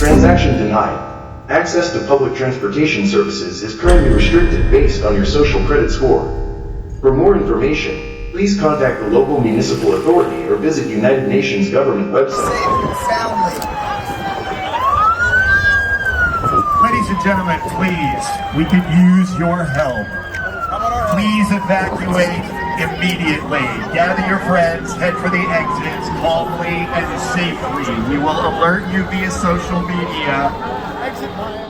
Transaction denied. Access to public transportation services is currently restricted based on your social credit score. For more information, please contact the local municipal authority or visit United Nations government website. Ladies and gentlemen, please, we could use your help. Please evacuate immediately. Gather your friends, head for the exits calmly and safely. We will alert you via social media. Exit plan.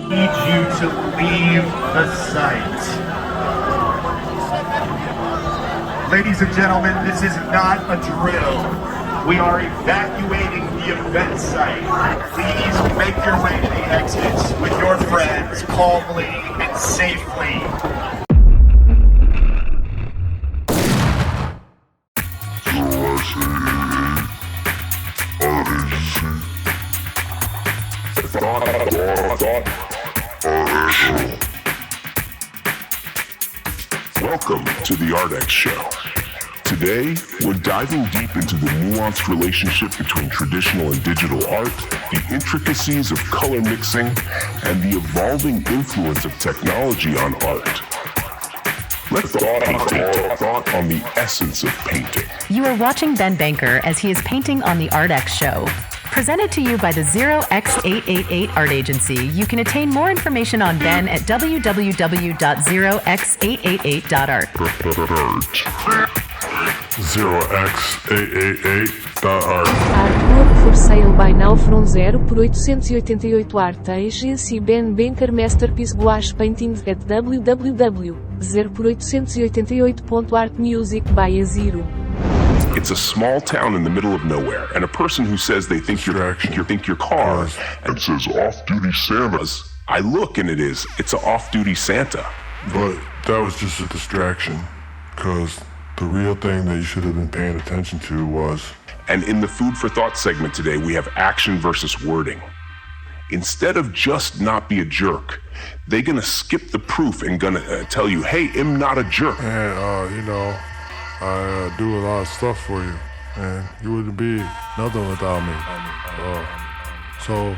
Need you to leave the site. Ladies and gentlemen, this is not a drill. We are evacuating the event site. Please make your way to the exits with your friends calmly and safely. Welcome to the Ardex Show. Today, we're diving deep into the nuanced relationship between traditional and digital art, the intricacies of color mixing, and the evolving influence of technology on art. Let's take thought on the essence of painting. You are watching Ben Banker as he is painting on the Ardex Show. Presented to you by the 0x888 Art Agency, you can attain more information on Ben at www.0x888.art. 0x888.art. Artwork for sale by now from 0 por 888 Art Agency Ben Banker Masterpiece Gouache Painting at www.0por888.art Music by A0. It's a small town in the middle of nowhere, and a person who says they think your car and says off-duty Santa. I look and it's an off-duty Santa. But that was just a distraction, because the real thing that you should have been paying attention to was... And in the Food for Thought segment today, we have action versus wording. Instead of just not be a jerk, they're gonna skip the proof and gonna tell you, hey, I'm not a jerk. And, I do a lot of stuff for you, and you wouldn't be nothing without me. So,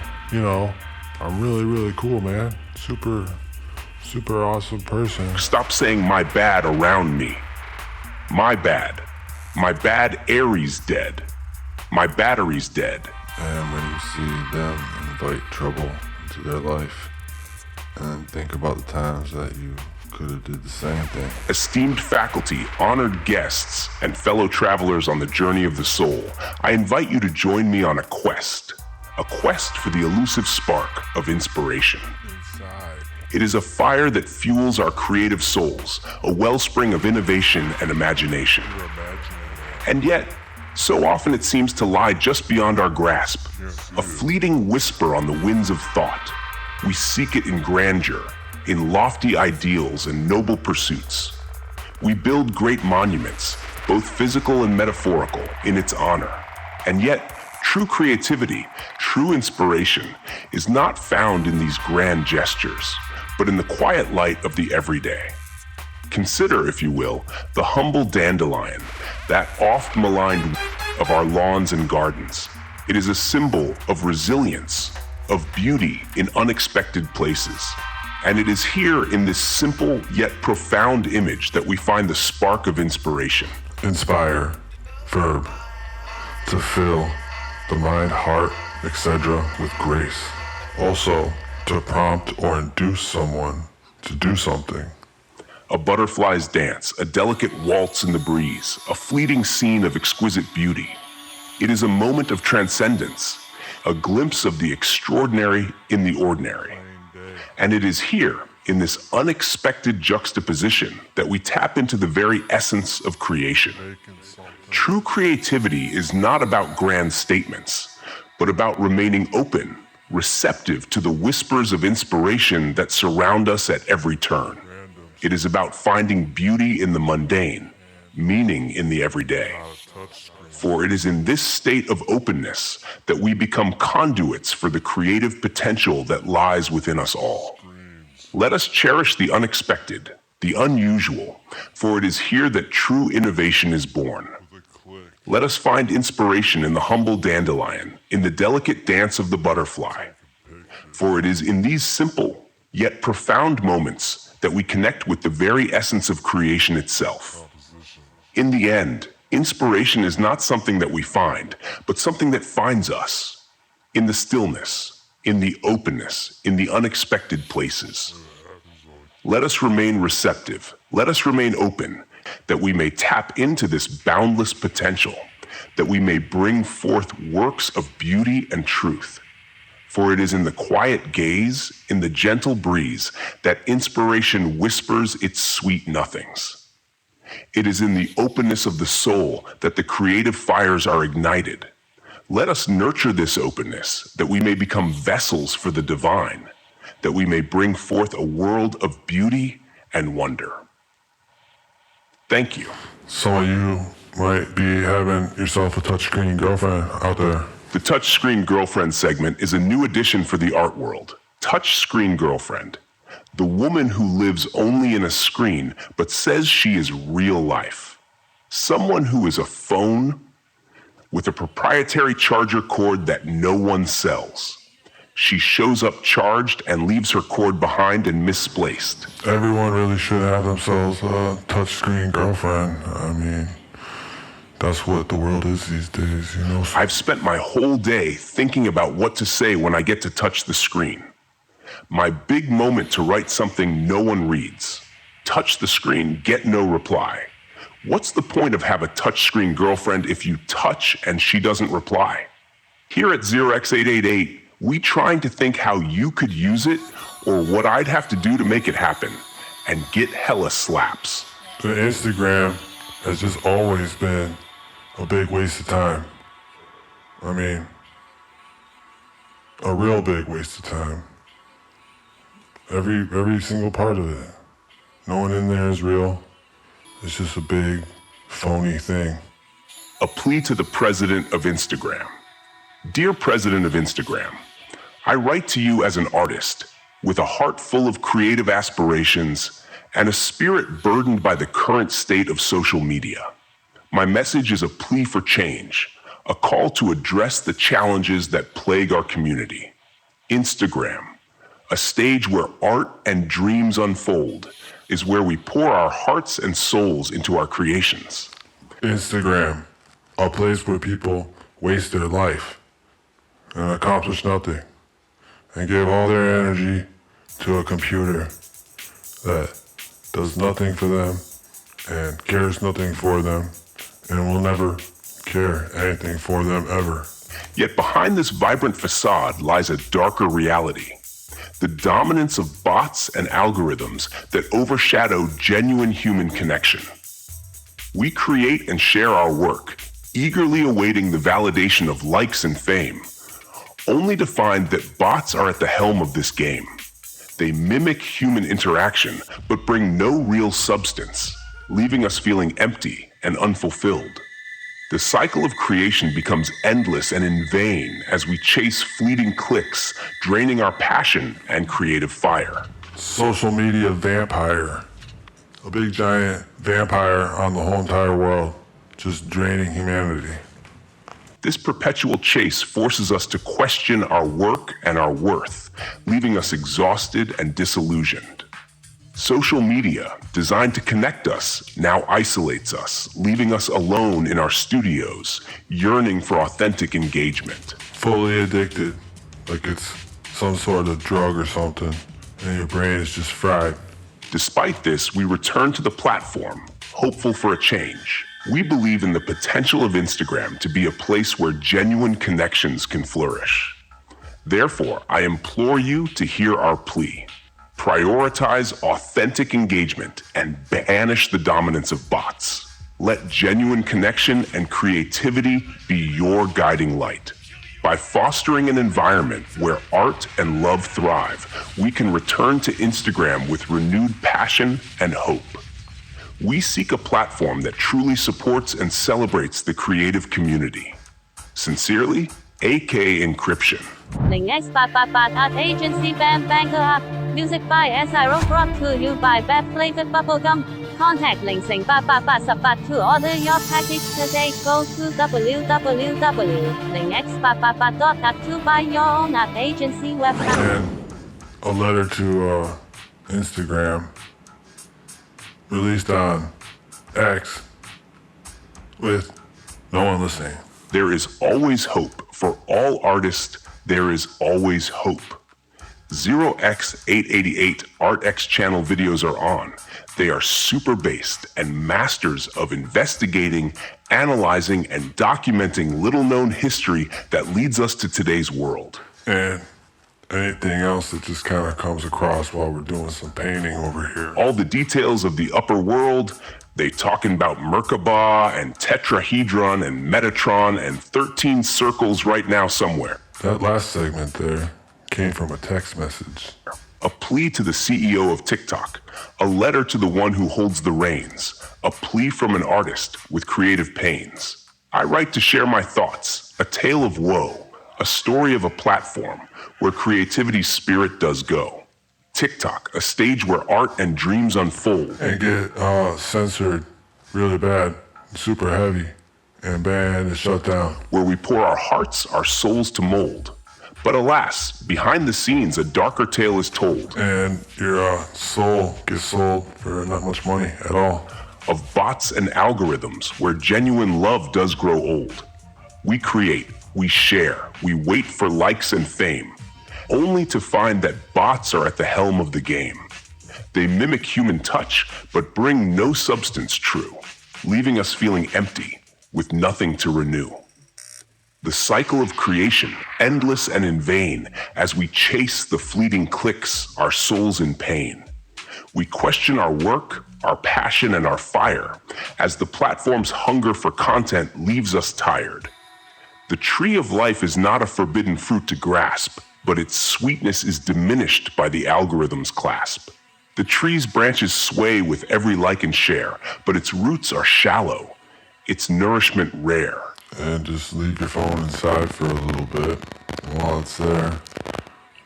I'm really, really cool, man. Super awesome person. Stop saying my bad around me. My bad. My bad Aries dead. My battery's dead. And when you see them invite trouble into their life, and think about the times that you could have did the same thing. Esteemed faculty, honored guests, and fellow travelers on the journey of the soul, I invite you to join me on a quest for the elusive spark of inspiration. It is a fire that fuels our creative souls, a wellspring of innovation and imagination. And yet, so often it seems to lie just beyond our grasp, a fleeting whisper on the winds of thought. We seek it in grandeur, in lofty ideals and noble pursuits. We build great monuments, both physical and metaphorical, in its honor. And yet, true creativity, true inspiration, is not found in these grand gestures, but in the quiet light of the everyday. Consider, if you will, the humble dandelion, that oft maligned of our lawns and gardens. It is a symbol of resilience, of beauty in unexpected places. And it is here in this simple yet profound image that we find the spark of inspiration. Inspire, verb, to fill the mind, heart, etc. with grace. Also, to prompt or induce someone to do something. A butterfly's dance, a delicate waltz in the breeze, a fleeting scene of exquisite beauty. It is a moment of transcendence, a glimpse of the extraordinary in the ordinary. And it is here, in this unexpected juxtaposition, that we tap into the very essence of creation. True creativity is not about grand statements, but about remaining open, receptive to the whispers of inspiration that surround us at every turn. It is about finding beauty in the mundane, meaning in the everyday. For it is in this state of openness that we become conduits for the creative potential that lies within us all. Let us cherish the unexpected, the unusual, for it is here that true innovation is born. Let us find inspiration in the humble dandelion, in the delicate dance of the butterfly. For it is in these simple, yet profound moments that we connect with the very essence of creation itself. In the end, inspiration is not something that we find, but something that finds us. In the stillness, in the openness, in the unexpected places. Let us remain receptive. Let us remain open, that we may tap into this boundless potential, that we may bring forth works of beauty and truth. For it is in the quiet gaze, in the gentle breeze, that inspiration whispers its sweet nothings. It is in the openness of the soul that the creative fires are ignited. Let us nurture this openness, that we may become vessels for the divine, that we may bring forth a world of beauty and wonder. Thank you. Some of you might be having yourself a touchscreen girlfriend out there. The Touchscreen Girlfriend segment is a new addition for the art world. Touchscreen Girlfriend, the woman who lives only in a screen but says she is real life. Someone who is a phone with a proprietary charger cord that no one sells. She shows up charged and leaves her cord behind and misplaced. Everyone really should have themselves a touchscreen girlfriend. I mean, that's what the world is these days, you know? I've spent my whole day thinking about what to say when I get to touch the screen. My big moment to write something no one reads. Touch the screen, get no reply. What's the point of have a touchscreen girlfriend if you touch and she doesn't reply? Here at 0x888, we trying to think how you could use it or what I'd have to do to make it happen and get hella slaps. The Instagram has just always been a big waste of time. I mean, a real big waste of time. Every single part of it. No one in there is real. It's just a big, phony thing. A plea to the president of Instagram. Dear President of Instagram, I write to you as an artist with a heart full of creative aspirations and a spirit burdened by the current state of social media. My message is a plea for change, a call to address the challenges that plague our community. Instagram, a stage where art and dreams unfold, is where we pour our hearts and souls into our creations. Instagram, a place where people waste their life and accomplish nothing and give all their energy to a computer that does nothing for them and cares nothing for them and will never care anything for them ever. Yet behind this vibrant facade lies a darker reality. The dominance of bots and algorithms that overshadow genuine human connection. We create and share our work, eagerly awaiting the validation of likes and fame, only to find that bots are at the helm of this game. They mimic human interaction, but bring no real substance, leaving us feeling empty and unfulfilled. The cycle of creation becomes endless and in vain as we chase fleeting clicks, draining our passion and creative fire. Social media vampire. A big giant vampire on the whole entire world, just draining humanity. This perpetual chase forces us to question our work and our worth, leaving us exhausted and disillusioned. Social media, designed to connect us, now isolates us, leaving us alone in our studios, yearning for authentic engagement. Fully addicted, like it's some sort of drug or something, and your brain is just fried. Despite this, we return to the platform, hopeful for a change. We believe in the potential of Instagram to be a place where genuine connections can flourish. Therefore, I implore you to hear our plea. Prioritize authentic engagement and banish the dominance of bots. Let genuine connection and creativity be your guiding light. By fostering an environment where art and love thrive, we can return to Instagram with renewed passion and hope. We seek a platform that truly supports and celebrates the creative community. Sincerely, AK Encryption. X888 Art Agency Bam Banker Up. Music by Asyro brought to you by Bad Flavored Bubblegum. Contact 0888 to order your package today. Go to www.linkx888.app to buy your own art agency website. And a letter to Instagram, released on X, with no one listening. There is always hope. For all artists, there is always hope. 0x888 ArtX channel videos are on. They are super based and masters of investigating, analyzing, and documenting little-known history that leads us to today's world. And anything else that just kind of comes across while we're doing some painting over here. All the details of the upper world, they talking about Merkabah and Tetrahedron and Metatron and 13 circles right now somewhere. That last segment there came from a text message. A plea to the CEO of TikTok, a letter to the one who holds the reins, a plea from an artist with creative pains. I write to share my thoughts, a tale of woe, a story of a platform where creativity's spirit does go. TikTok, a stage where art and dreams unfold. And get censored really bad, super heavy, and banned and shut down. Where we pour our hearts, our souls to mold. But alas, behind the scenes, a darker tale is told. And your soul gets sold for not much money at all. Of bots and algorithms where genuine love does grow old. We create, we share, we wait for likes and fame, only to find that bots are at the helm of the game. They mimic human touch, but bring no substance true, leaving us feeling empty, with nothing to renew. The cycle of creation, endless and in vain, as we chase the fleeting clicks, our souls in pain. We question our work, our passion, and our fire, as the platform's hunger for content leaves us tired. The tree of life is not a forbidden fruit to grasp, but its sweetness is diminished by the algorithm's clasp. The tree's branches sway with every like and share, but its roots are shallow, its nourishment rare. And just leave your phone inside for a little bit. And while it's there,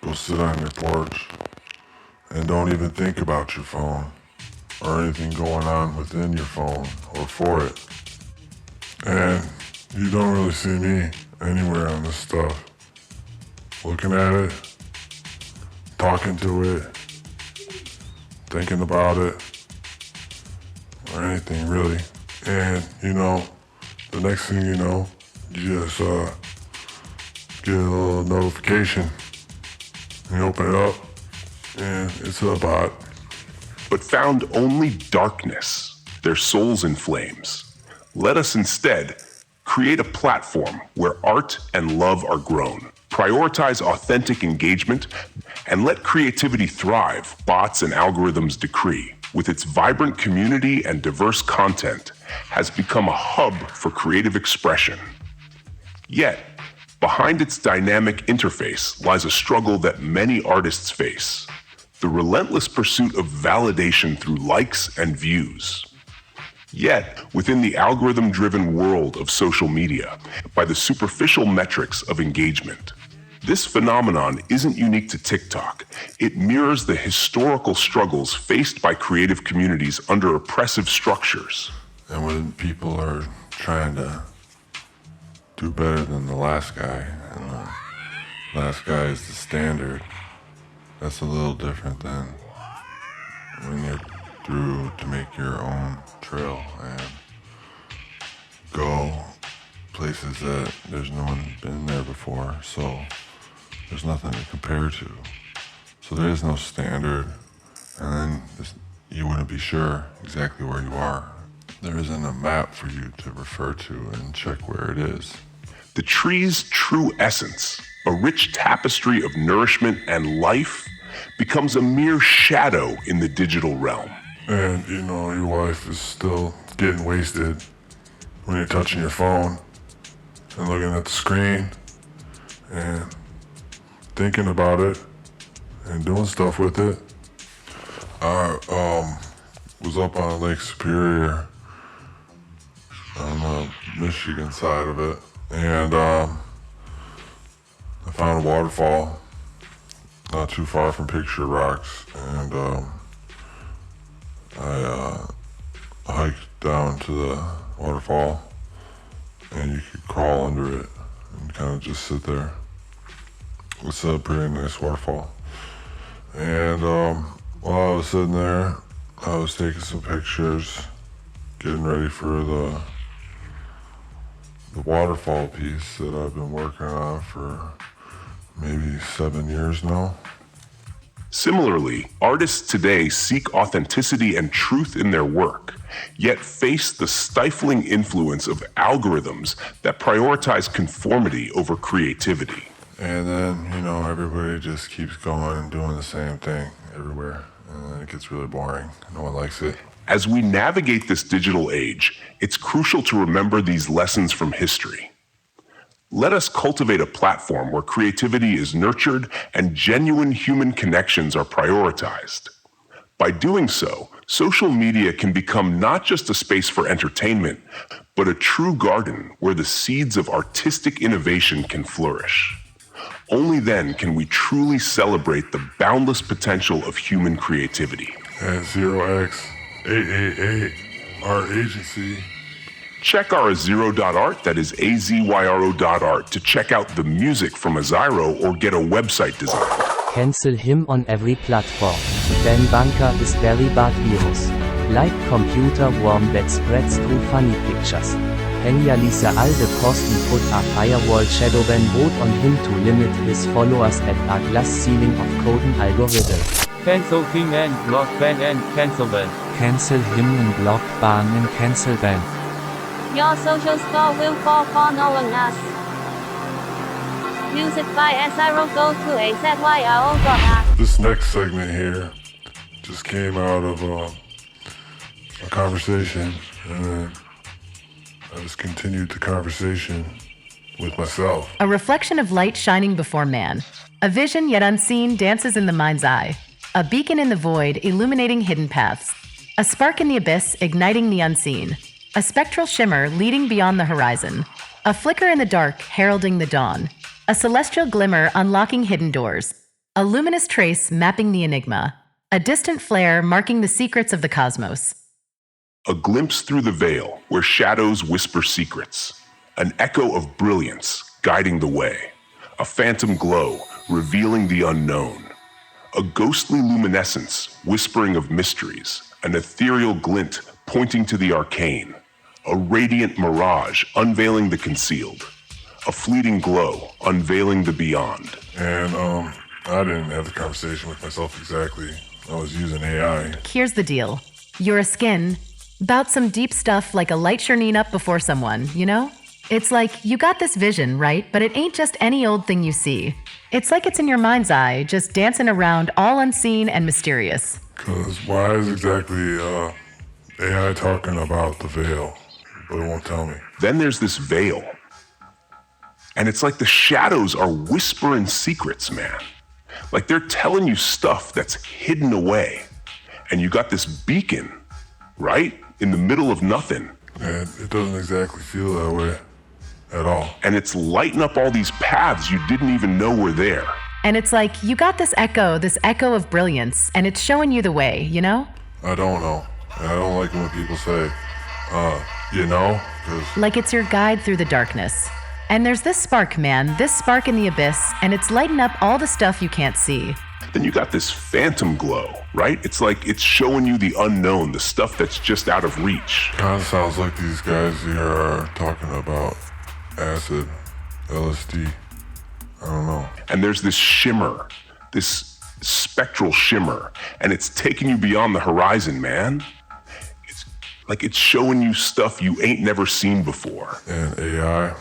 go sit on your porch. And don't even think about your phone or anything going on within your phone or for it. And you don't really see me anywhere on this stuff. Looking at it, talking to it, thinking about it, or anything really. And the next thing you know, you just get a little notification. You open it up, and it's a bot. But found only darkness, their souls in flames. Let us instead create a platform where art and love are grown. Prioritize authentic engagement and let creativity thrive, bots and algorithms decree. With its vibrant community and diverse content, has become a hub for creative expression. Yet, behind its dynamic interface lies a struggle that many artists face: the relentless pursuit of validation through likes and views. Yet, within the algorithm-driven world of social media, by the superficial metrics of engagement, this phenomenon isn't unique to TikTok. It mirrors the historical struggles faced by creative communities under oppressive structures. And when people are trying to do better than the last guy, and the last guy is the standard, that's a little different than when you're through to make your own trail and go places that there's no one been there before, so there's nothing to compare to. So there is no standard, and then you wouldn't be sure exactly where you are. There isn't a map for you to refer to and check where it is. The tree's true essence, a rich tapestry of nourishment and life, becomes a mere shadow in the digital realm. And your wife is still getting wasted when you're touching your phone and looking at the screen and thinking about it and doing stuff with it. I was up on Lake Superior on the Michigan side of it, and I found a waterfall not too far from Picture Rocks, and I hiked down to the waterfall, and you could crawl under it and kind of just sit there. It's a pretty nice waterfall. And while I was sitting there, I was taking some pictures, getting ready for the waterfall piece that I've been working on for maybe 7 years now. Similarly, artists today seek authenticity and truth in their work, yet face the stifling influence of algorithms that prioritize conformity over creativity. And then, everybody just keeps going and doing the same thing everywhere, and then it gets really boring. No one likes it. As we navigate this digital age, it's crucial to remember these lessons from history. Let us cultivate a platform where creativity is nurtured and genuine human connections are prioritized. By doing so, social media can become not just a space for entertainment, but a true garden where the seeds of artistic innovation can flourish. Only then can we truly celebrate the boundless potential of human creativity. At 0x888 Art Agency. Check our Azyro.art, that is AZYRO.art, to check out the music from Azyro or get a website design. Cancel him on every platform. Ben Bunker is very bad virus. Like computer worm that spreads through funny pictures. Kenya Lisa Alde Kosten put a firewall shadow ban vote on him to limit his followers at a glass ceiling of Coden algorithm. Cancel him and block ban and cancel ban. Cancel him and block ban and cancel ban. Your social score will fall for knowing us. Music by Azyro. Go to azyro.art. This next segment here just came out of a conversation, and then I just continued the conversation with myself. A reflection of light shining before man. A vision yet unseen dances in the mind's eye. A beacon in the void illuminating hidden paths. A spark in the abyss igniting the unseen. A spectral shimmer leading beyond the horizon. A flicker in the dark heralding the dawn. A celestial glimmer unlocking hidden doors. A luminous trace mapping the enigma. A distant flare marking the secrets of the cosmos. A glimpse through the veil where shadows whisper secrets. An echo of brilliance guiding the way. A phantom glow revealing the unknown. A ghostly luminescence whispering of mysteries. An ethereal glint pointing to the arcane. A radiant mirage unveiling the concealed. A fleeting glow unveiling the beyond. And I didn't have the conversation with myself exactly. I was using AI. Here's the deal. You're a skin. About some deep stuff like a light shining up before someone, you know? It's like you got this vision, right? But it ain't just any old thing you see. It's like it's in your mind's eye, just dancing around all unseen and mysterious. Because why is exactly AI talking about the veil? But it won't tell me. Then there's this veil. And it's like the shadows are whispering secrets, man. Like they're telling you stuff that's hidden away. And you got this beacon, right? In the middle of nothing. And it doesn't exactly feel that way at all. And it's lighting up all these paths you didn't even know were there. And it's like you got this echo of brilliance, and it's showing you the way, you know? I don't know. And I don't like it when people say, you know? 'Cause like it's your guide through the darkness. And there's this spark, man, this spark in the abyss, and it's lighting up all the stuff you can't see. Then you got this phantom glow, right? It's like it's showing you the unknown, the stuff that's just out of reach. Kind of sounds like these guys here are talking about acid, LSD. I don't know. And there's this shimmer, this spectral shimmer, and it's taking you beyond the horizon, man. It's like it's showing you stuff you ain't never seen before. And AI,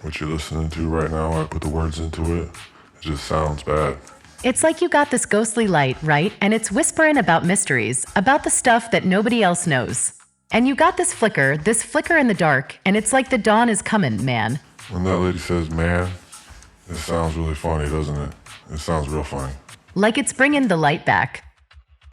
what you're listening to right now, I put the words into it. It just sounds bad. It's like you got this ghostly light, right? And it's whispering about mysteries, about the stuff that nobody else knows. And you got this flicker in the dark, and it's like the dawn is coming, man. When that lady says, man, it sounds really funny, doesn't it? It sounds real funny. Like it's bringing the light back.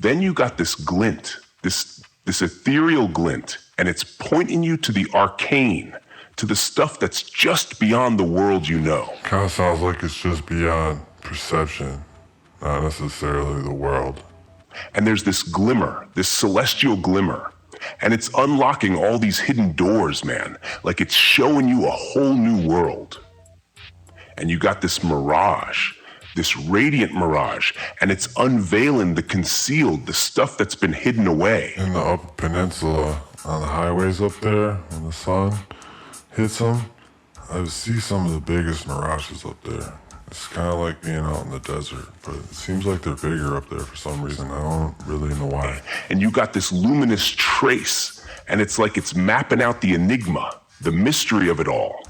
Then you got this glint, this ethereal glint, and it's pointing you to the arcane, to the stuff that's just beyond the world you know. Kind of sounds like it's just beyond perception, not necessarily the world. And there's this glimmer, this celestial glimmer, and it's unlocking all these hidden doors, man. Like it's showing you a whole new world. And you got this mirage, this radiant mirage, and it's unveiling the concealed, the stuff that's been hidden away. In the Upper Peninsula, on the highways up there, when the sun hits them, I see some of the biggest mirages up there. It's kind of like being out in the desert, but it seems like they're bigger up there for some reason. I don't really know why. And you got this luminous trace, and it's like it's mapping out the enigma, the mystery of it all.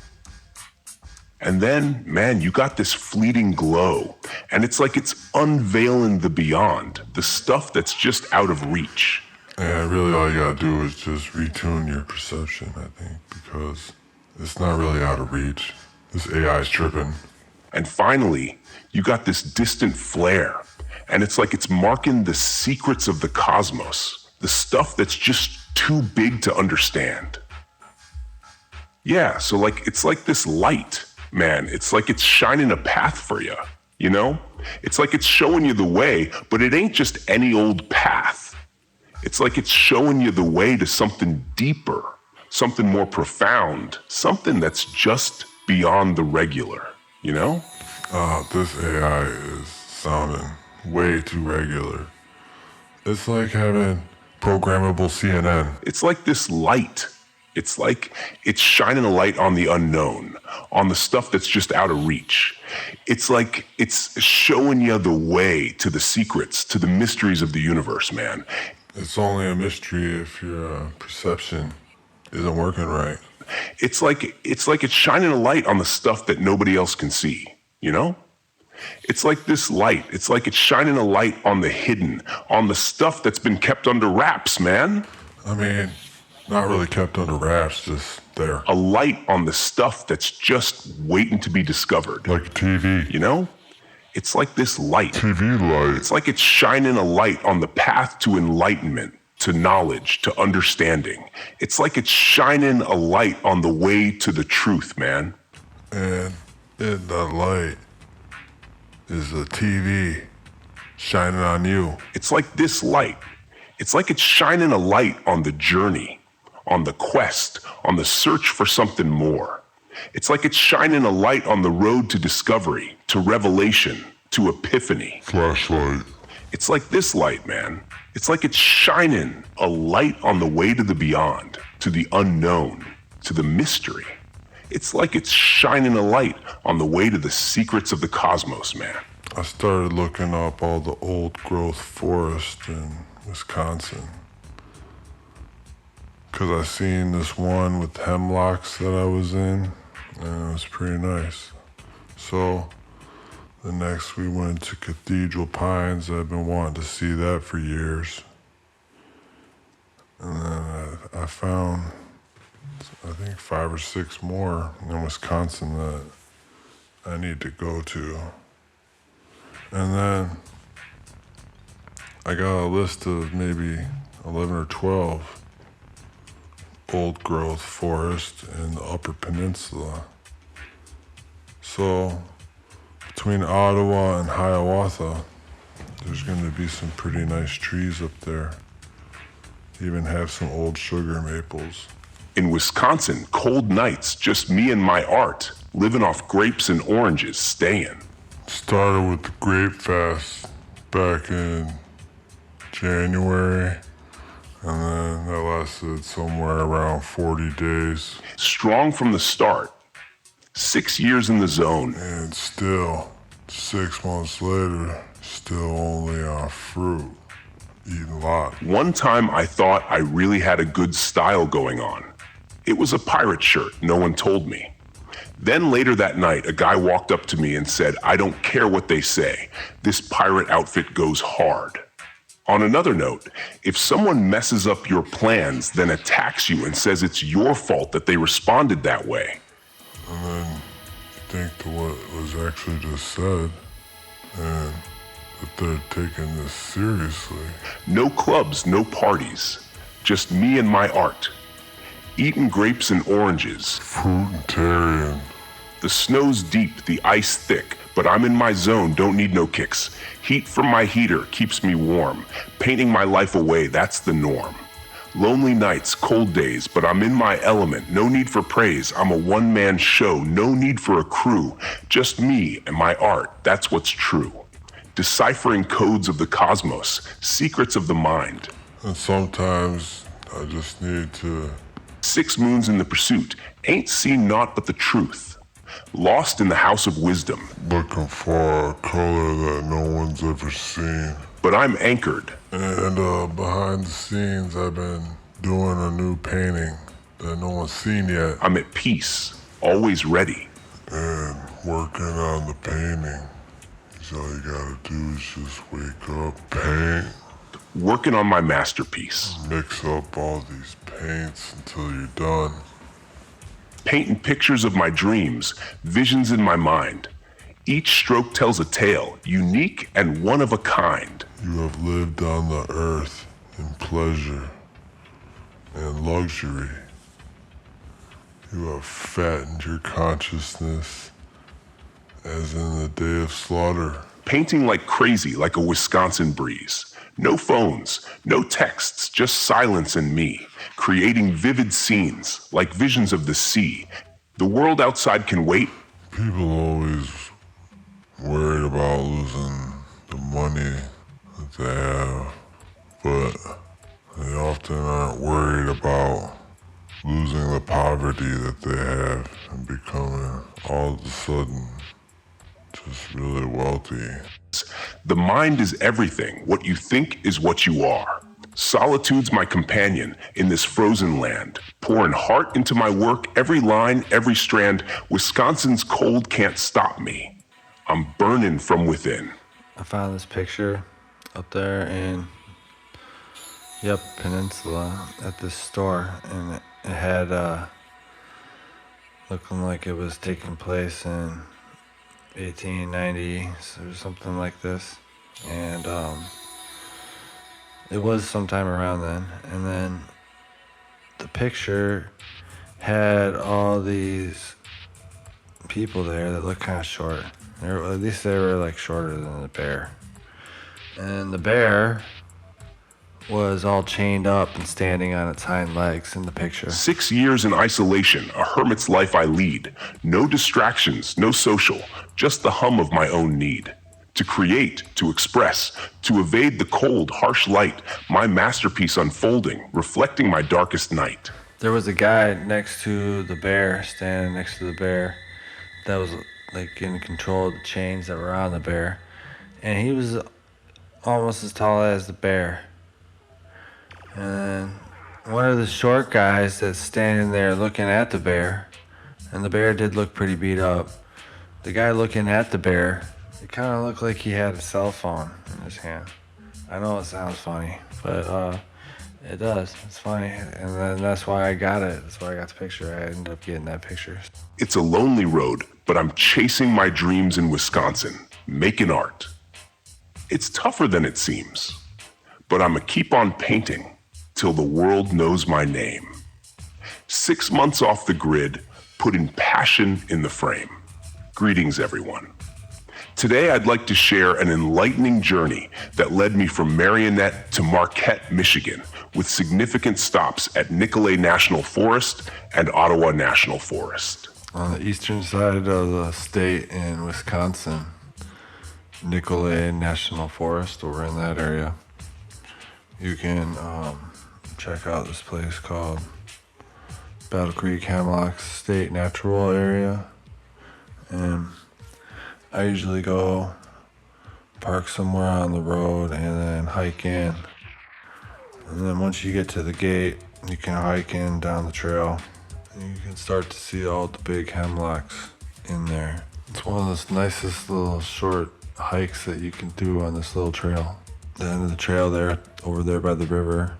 And then, man, you got this fleeting glow, and it's like it's unveiling the beyond, the stuff that's just out of reach. And really all you gotta do is just retune your perception, I think, because it's not really out of reach. This AI is tripping. And finally, you got this distant flare, and it's like it's marking the secrets of the cosmos, the stuff that's just too big to understand. Yeah, so like it's like this light, man. It's like it's shining a path for you, you know? It's like it's showing you the way, but it ain't just any old path. It's like it's showing you the way to something deeper, something more profound, something that's just beyond the regular. You know? This AI is sounding way too regular. It's like having programmable CNN. It's like this light. It's like it's shining a light on the unknown, on the stuff that's just out of reach. It's like it's showing you the way to the secrets, to the mysteries of the universe, man. It's only a mystery if your perception isn't working right. It's like it's shining a light on the stuff that nobody else can see, you know? It's like this light. It's like it's shining a light on the hidden, on the stuff that's been kept under wraps, man. I mean, not really kept under wraps, just there. A light on the stuff that's just waiting to be discovered. Like a TV. You know? It's like this light. TV light. It's like it's shining a light on the path to enlightenment, to knowledge, to understanding. It's like it's shining a light on the way to the truth, man. And in that light is a TV shining on you. It's like this light. It's like it's shining a light on the journey, on the quest, on the search for something more. It's like it's shining a light on the road to discovery, to revelation, to epiphany. Flashlight. It's like this light, man. It's like it's shining a light on the way to the beyond, to the unknown, to the mystery. It's like it's shining a light on the way to the secrets of the cosmos, man. I started looking up all the old growth forest in Wisconsin. Because I seen this one with hemlocks that I was in, and it was pretty nice. So the next we went to Cathedral Pines. I've been wanting to see that for years. And then I found, I think 5 or 6 more in Wisconsin that I need to go to. And then I got a list of maybe 11 or 12 old growth forest in the Upper Peninsula. So between Ottawa and Hiawatha, there's going to be some pretty nice trees up there. Even have some old sugar maples. In Wisconsin, cold nights, just me and my art, living off grapes and oranges, staying. Started with the Grape Fest back in January, and then that lasted somewhere around 40 days. Strong from the start. 6 years in the zone. And still, 6 months later, still only on fruit. Eating a lot. One time I thought I really had a good style going on. It was a pirate shirt, no one told me. Then later that night, a guy walked up to me and said, "I don't care what they say. This pirate outfit goes hard." On another note, if someone messes up your plans, then attacks you and says it's your fault that they responded that way. And then you think to what was actually just said, and that they're taking this seriously. No clubs, no parties. Just me and my art. Eating grapes and oranges. Fruitarian. The snow's deep, the ice thick, but I'm in my zone, don't need no kicks. Heat from my heater keeps me warm. Painting my life away, that's the norm. Lonely nights, cold days, but I'm in my element. No need for praise, I'm a one-man show. No need for a crew. Just me and my art, that's what's true. Deciphering codes of the cosmos, secrets of the mind. And sometimes I just need to... 6 moons in the pursuit, ain't seen naught but the truth. Lost in the house of wisdom. Looking for a color that no one's ever seen. But I'm anchored. And behind the scenes, I've been doing a new painting that no one's seen yet. I'm at peace, always ready. And working on the painting. So all you gotta do is just wake up, paint. Working on my masterpiece. Mix up all these paints until you're done. Painting pictures of my dreams, visions in my mind. Each stroke tells a tale, unique and one of a kind. You have lived on the earth in pleasure and luxury. You have fattened your consciousness as in the day of slaughter. Painting like crazy, like a Wisconsin breeze. No phones, no texts, just silence and me. Creating vivid scenes, like visions of the sea. The world outside can wait. People always worried about losing the money that they have, but they often aren't worried about losing the poverty that they have and becoming all of a sudden just really wealthy. The mind is everything. What you think is what you are. Solitude's my companion in this frozen land. Pouring heart into my work, every line, every strand. Wisconsin's cold can't stop me. I'm burning from within. I found this picture up there in Peninsula at this store, and it had looking like it was taking place in 1890 or something like this, and it was sometime around then. And then the picture had all these people there that looked kind of short. At least they were like shorter than the bear. And the bear was all chained up and standing on its hind legs in the picture. 6 years in isolation, a hermit's life I lead. No distractions, no social, just the hum of my own need. To create, to express, to evade the cold, harsh light, my masterpiece unfolding, reflecting my darkest night. There was a guy next to the bear, standing next to the bear, that was like in control of the chains that were on the bear. And he was almost as tall as the bear. And one of the short guys that's standing there looking at the bear, and the bear did look pretty beat up. The guy looking at the bear, it kind of looked like he had a cell phone in his hand. I know it sounds funny, but it does. It's funny, and then that's why I got it. That's why I got the picture. I ended up getting that picture. It's a lonely road, but I'm chasing my dreams in Wisconsin, making art. It's tougher than it seems, but I'ma keep on painting till the world knows my name. 6 months off the grid, putting passion in the frame. Greetings, everyone. Today, I'd like to share an enlightening journey that led me from Marionette to Marquette, Michigan, with significant stops at Nicolet National Forest and Ottawa National Forest. On the eastern side of the state in Wisconsin, Nicolet National Forest, over in that area, you can check out this place called Battle Creek Hemlocks State Natural Area. And I usually go park somewhere on the road and then hike in. And then once you get to the gate, you can hike in down the trail. And you can start to see all the big hemlocks in there. It's one of the nicest little short hikes that you can do on this little trail. The end of the trail there, over there by the river.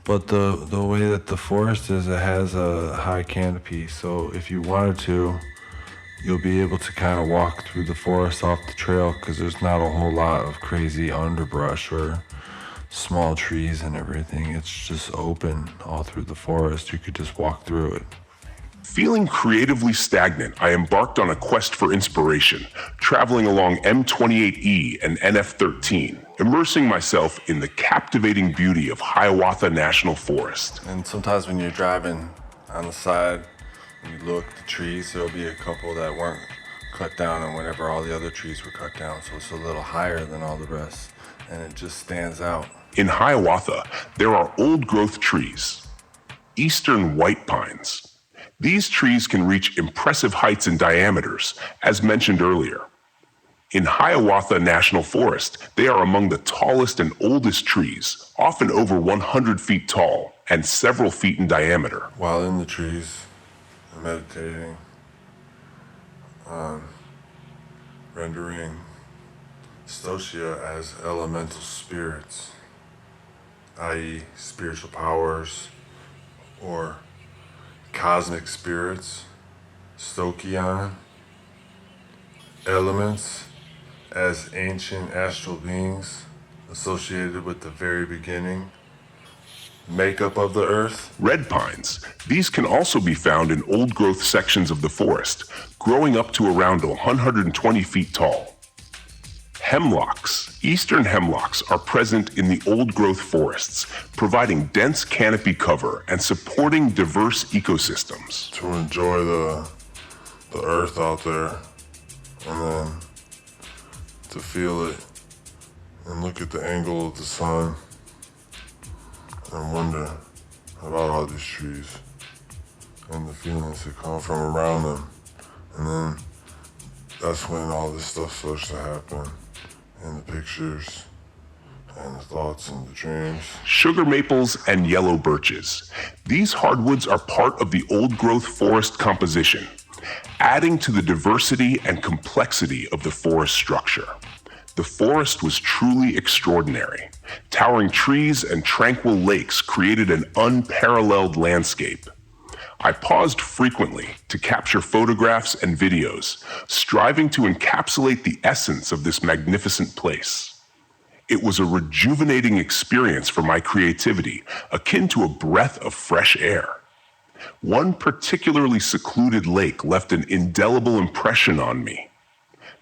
But the way that the forest is, it has a high canopy. So if you wanted to, you'll be able to kind of walk through the forest off the trail, because there's not a whole lot of crazy underbrush or small trees and everything. It's just open all through the forest. You could just walk through it. Feeling creatively stagnant, I embarked on a quest for inspiration, traveling along M28E and NF13, immersing myself in the captivating beauty of Hiawatha National Forest. And sometimes when you're driving on the side, you look at the trees, there'll be a couple that weren't cut down, and whenever all the other trees were cut down, so it's a little higher than all the rest, and it just stands out. In Hiawatha, there are old-growth trees, eastern white pines. These trees can reach impressive heights and diameters, as mentioned earlier. In Hiawatha National Forest, they are among the tallest and oldest trees, often over 100 feet tall and several feet in diameter. While in the trees, I'm meditating on rendering Stotia as elemental spirits, i.e. spiritual powers or cosmic spirits, Stoichion, elements as ancient astral beings associated with the very beginning, makeup of the earth. Red pines. These can also be found in old-growth sections of the forest, growing up to around 120 feet tall. Hemlocks. Eastern hemlocks are present in the old-growth forests, providing dense canopy cover and supporting diverse ecosystems. To enjoy the earth out there, and then to feel it and look at the angle of the sun and wonder about all these trees and the feelings that come from around them. And then that's when all this stuff starts to happen, in the pictures and the thoughts and the dreams. Sugar maples and yellow birches. These hardwoods are part of the old-growth forest composition, adding to the diversity and complexity of the forest structure. The forest was truly extraordinary. Towering trees and tranquil lakes created an unparalleled landscape. I paused frequently to capture photographs and videos, striving to encapsulate the essence of this magnificent place. It was a rejuvenating experience for my creativity, akin to a breath of fresh air. One particularly secluded lake left an indelible impression on me.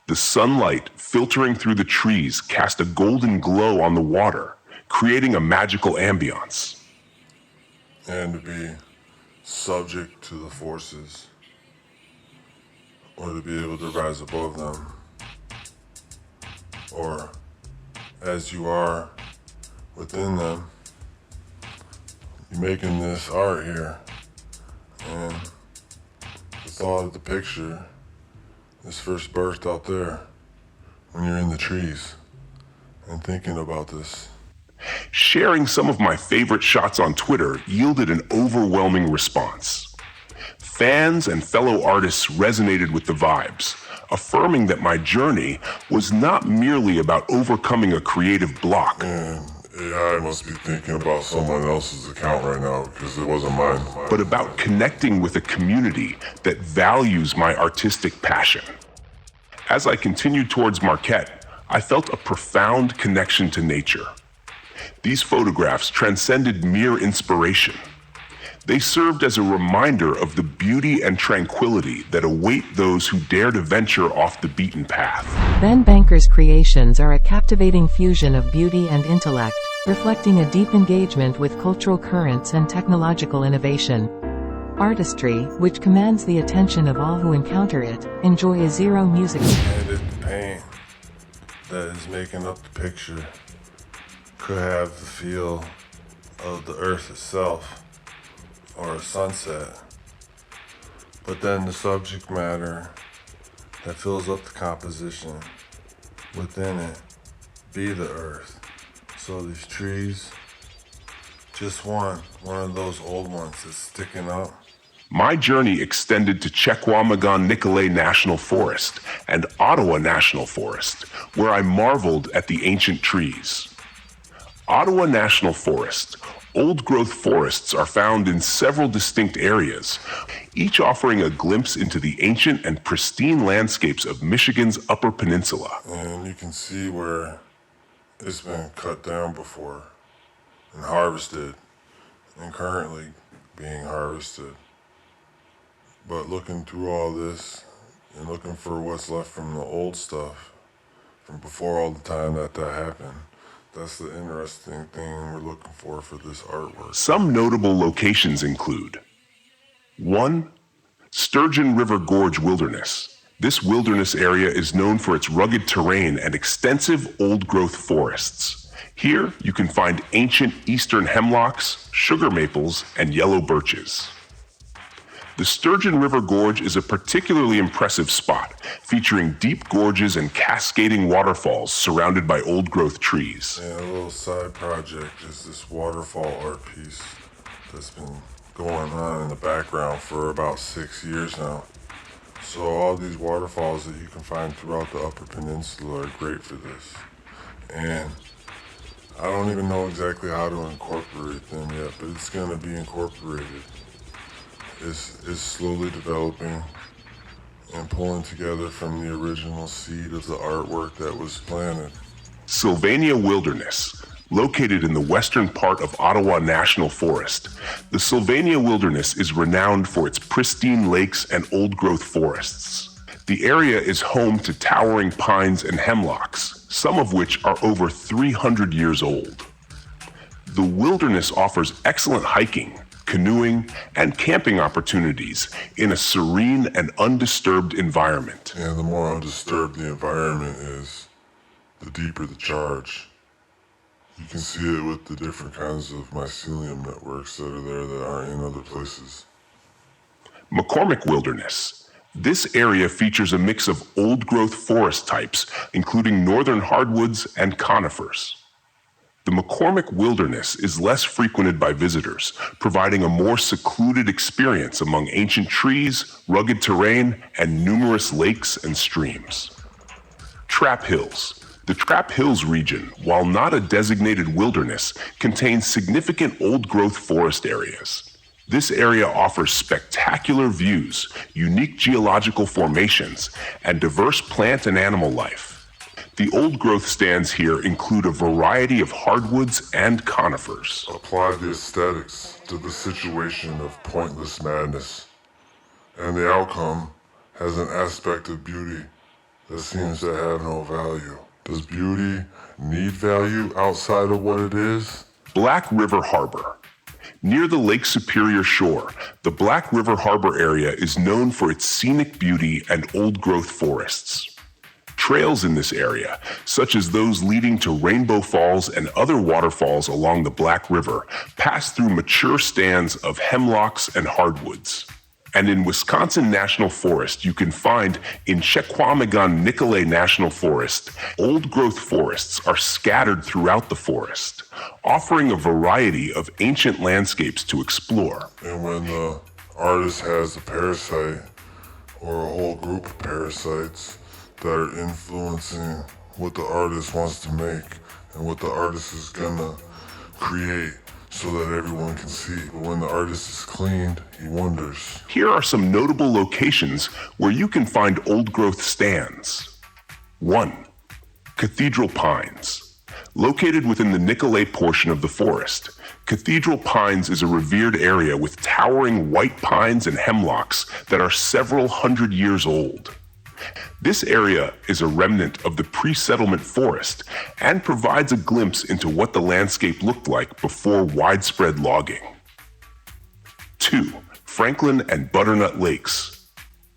The sunlight filtering through the trees cast a golden glow on the water, creating a magical ambiance. And to be subject to the forces, or to be able to rise above them, or as you are within them, you're making this art here, and the thought of the picture is first birthed out there when you're in the trees and thinking about this. Sharing some of my favorite shots on Twitter yielded an overwhelming response. Fans and fellow artists resonated with the vibes, affirming that my journey was not merely about overcoming a creative block. And AI must be thinking about someone else's account right now because it wasn't mine. But about connecting with a community that values my artistic passion. As I continued towards Marquette, I felt a profound connection to nature. These photographs transcended mere inspiration. They served as a reminder of the beauty and tranquility that await those who dare to venture off the beaten path. Ben Banker's creations are a captivating fusion of beauty and intellect, reflecting a deep engagement with cultural currents and technological innovation. Artistry, which commands the attention of all who encounter it, enjoy a zero music. And it's the paint that is making up the picture could have the feel of the earth itself or a sunset. But then the subject matter that fills up the composition within it be the earth. So these trees, just one of those old ones that's sticking up. My journey extended to Chequamegon-Nicolet National Forest and Ottawa National Forest, where I marveled at the ancient trees. Ottawa National Forest, old-growth forests are found in several distinct areas, each offering a glimpse into the ancient and pristine landscapes of Michigan's Upper Peninsula. And you can see where it's been cut down before and harvested and currently being harvested. But looking through all this and looking for what's left from the old stuff, from before all the time that happened, that's the interesting thing we're looking for this artwork. Some notable locations include 1. Sturgeon River Gorge Wilderness. This wilderness area is known for its rugged terrain and extensive old-growth forests. Here, you can find ancient eastern hemlocks, sugar maples, and yellow birches. The Sturgeon River Gorge is a particularly impressive spot, featuring deep gorges and cascading waterfalls surrounded by old-growth trees. And a little side project is this waterfall art piece that's been going on in the background for about 6 years now. So all these waterfalls that you can find throughout the Upper Peninsula are great for this. And I don't even know exactly how to incorporate them yet, but it's going to be incorporated. Is slowly developing and pulling together from the original seed of the artwork that was planted. Sylvania Wilderness. Located in the western part of Ottawa National Forest, the Sylvania Wilderness is renowned for its pristine lakes and old-growth forests. The area is home to towering pines and hemlocks, some of which are over 300 years old. The wilderness offers excellent hiking, canoeing, and camping opportunities in a serene and undisturbed environment. And the more undisturbed the environment is, the deeper the charge. You can see it with the different kinds of mycelium networks that are there that aren't in other places. McCormick Wilderness. This area features a mix of old-growth forest types, including northern hardwoods and conifers. The McCormick Wilderness is less frequented by visitors, providing a more secluded experience among ancient trees, rugged terrain, and numerous lakes and streams. Trap Hills. The Trap Hills region, while not a designated wilderness, contains significant old-growth forest areas. This area offers spectacular views, unique geological formations, and diverse plant and animal life. The old-growth stands here include a variety of hardwoods and conifers. Apply the aesthetics to the situation of pointless madness, and the outcome has an aspect of beauty that seems to have no value. Does beauty need value outside of what it is? Black River Harbor. Near the Lake Superior shore, the Black River Harbor area is known for its scenic beauty and old-growth forests. Trails in this area, such as those leading to Rainbow Falls and other waterfalls along the Black River, pass through mature stands of hemlocks and hardwoods. And in Wisconsin National Forest, you can find in Chequamegon-Nicolet National Forest, old-growth forests are scattered throughout the forest, offering a variety of ancient landscapes to explore. And when the artist has a parasite, or a whole group of parasites, that are influencing what the artist wants to make and what the artist is gonna create so that everyone can see. But when the artist is cleaned, he wonders. Here are some notable locations where you can find old-growth stands. 1. Cathedral Pines. Located within the Nicolet portion of the forest, Cathedral Pines is a revered area with towering white pines and hemlocks that are several hundred years old. This area is a remnant of the pre-settlement forest and provides a glimpse into what the landscape looked like before widespread logging. 2. Franklin and Butternut Lakes.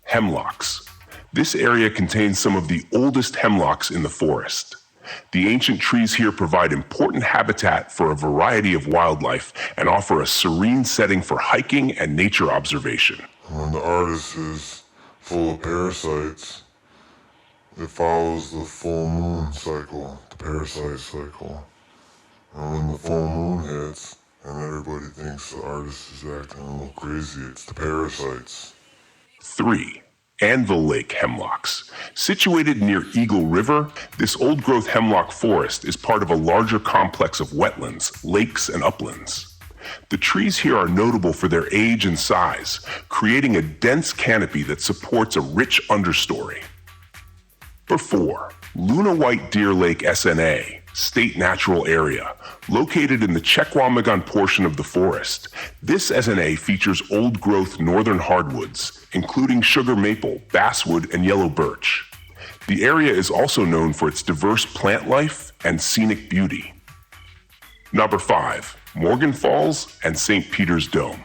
Hemlocks. This area contains some of the oldest hemlocks in the forest. The ancient trees here provide important habitat for a variety of wildlife and offer a serene setting for hiking and nature observation. When the artist is full of parasites, it follows the full moon cycle, the parasite cycle. And when the full moon hits, and everybody thinks the artist is acting a little crazy, it's the parasites. 3. Anvil Lake Hemlocks. Situated near Eagle River, this old-growth hemlock forest is part of a larger complex of wetlands, lakes, and uplands. The trees here are notable for their age and size, creating a dense canopy that supports a rich understory. 4. Luna White Deer Lake SNA, State Natural Area. Located in the Chequamegon portion of the forest, this SNA features old-growth northern hardwoods, including sugar maple, basswood, and yellow birch. The area is also known for its diverse plant life and scenic beauty. 5. Morgan Falls and St. Peter's Dome.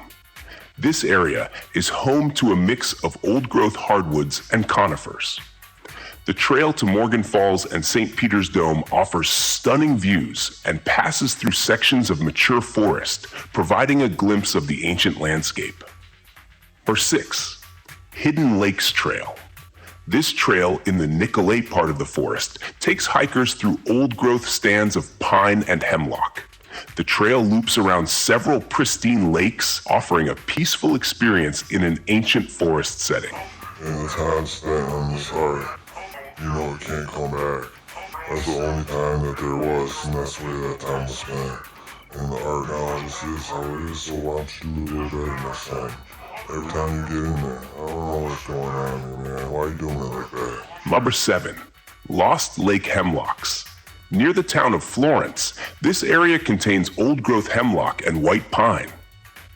This area is home to a mix of old-growth hardwoods and conifers. The trail to Morgan Falls and St. Peter's Dome offers stunning views and passes through sections of mature forest, providing a glimpse of the ancient landscape. 6. Hidden Lakes Trail. This trail in the Nicolet part of the forest takes hikers through old-growth stands of pine and hemlock. The trail loops around several pristine lakes, offering a peaceful experience in an ancient forest setting. And the time spent on this art, you know it can't come back. That's the only time that there was, and that's the way that time was spent. And the art now, this is how it is, so why don't you do a little better next time? Every time you get in there, I don't know what's going on here, man. Why are you doing it like that? 7. Lost Lake Hemlocks. Near the town of Florence, this area contains old-growth hemlock and white pine.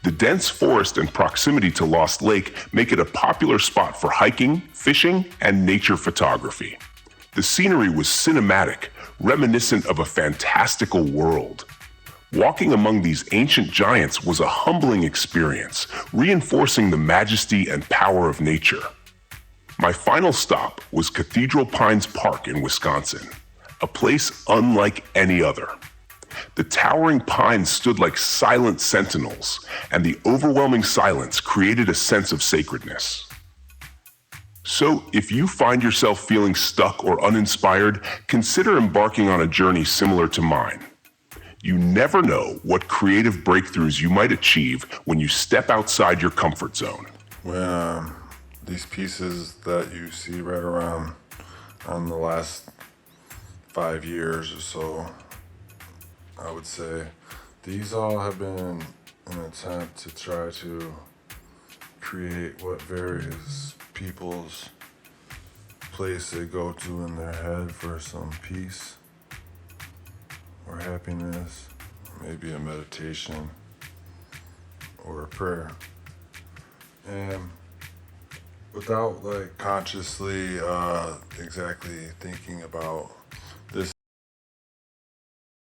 The dense forest and proximity to Lost Lake make it a popular spot for hiking, fishing, and nature photography. The scenery was cinematic, reminiscent of a fantastical world. Walking among these ancient giants was a humbling experience, reinforcing the majesty and power of nature. My final stop was Cathedral Pines Park in Wisconsin, a place unlike any other. The towering pines stood like silent sentinels, and the overwhelming silence created a sense of sacredness. So, if you find yourself feeling stuck or uninspired, consider embarking on a journey similar to mine. You never know what creative breakthroughs you might achieve when you step outside your comfort zone. When these pieces that you see right around on the last 5 years or so, I would say these all have been an attempt to try to create what various people's place they go to in their head for some peace or happiness, maybe a meditation or a prayer. And without like consciously exactly thinking about